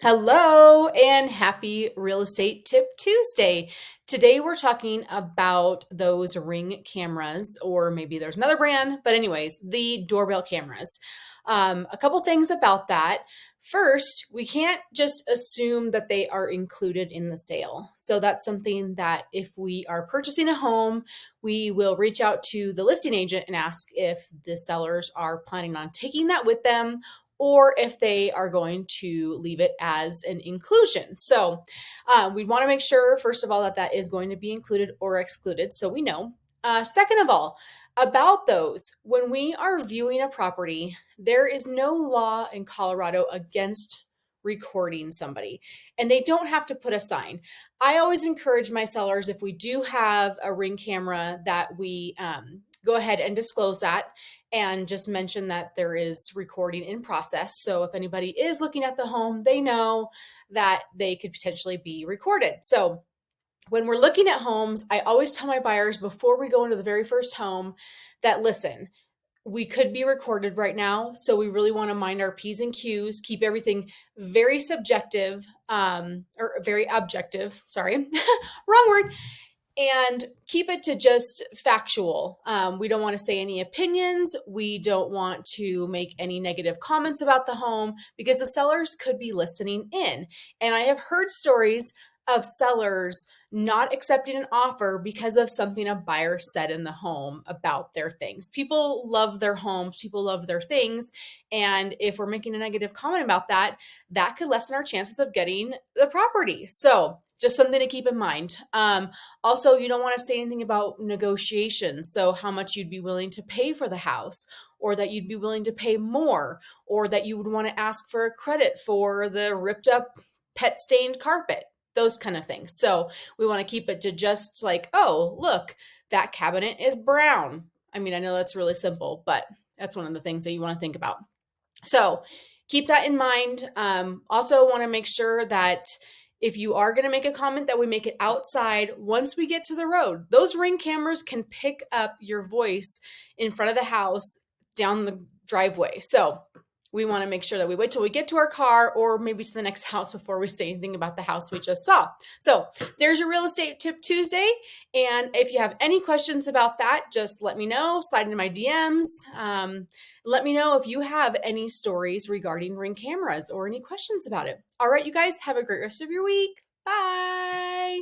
Hello and happy Real Estate Tip Tuesday. Today we're talking about those Ring cameras, or maybe there's another brand, but anyways, the doorbell cameras. A couple things about that. First, we can't just assume that they are included in the sale. So that's something that if we are purchasing a home, we will reach out to the listing agent and ask if the sellers are planning on taking that with them or if they are going to leave it as an inclusion. So we want to make sure, first of all, that that is going to be included or excluded so we know. Second of all, about those, when we are viewing a property, there is no law in Colorado against recording somebody, and they don't have to put a sign. I always encourage my sellers, if we do have a Ring camera, that we go ahead and disclose that and just mention that there is recording in process. So if anybody is looking at the home, they know that they could potentially be recorded. So when we're looking at homes, I always tell my buyers before we go into the very first home that, listen, we could be recorded right now. So we really want to mind our P's and Q's, keep everything very subjective, or very objective, sorry, wrong word, and keep it to just factual. We don't want to say any opinions. We don't want to make any negative comments about the home because the sellers could be listening in. And I have heard stories of sellers not accepting an offer because of something a buyer said in the home about their things. People love their homes, people love their things. And if we're making a negative comment about that, that could lessen our chances of getting the property. So just something to keep in mind. Also, you don't want to say anything about negotiations. So how much you'd be willing to pay for the house, or that you'd be willing to pay more, or that you would want to ask for a credit for the ripped up pet stained carpet, those kind of things. So we want to keep it to just like, oh, look, that cabinet is brown. I mean, I know that's really simple, but that's one of the things that you want to think about. So keep that in mind. Also want to make sure that if you are going to make a comment, that we make it outside once we get to the road. Those Ring cameras can pick up your voice in front of the house down the driveway. So we want to make sure that we wait till we get to our car or maybe to the next house before we say anything about the house we just saw. So there's your Real Estate Tip Tuesday. And if you have any questions about that, just let me know. Slide into my DMs. Let me know if you have any stories regarding Ring cameras or any questions about it. All right, you guys, have a great rest of your week. Bye.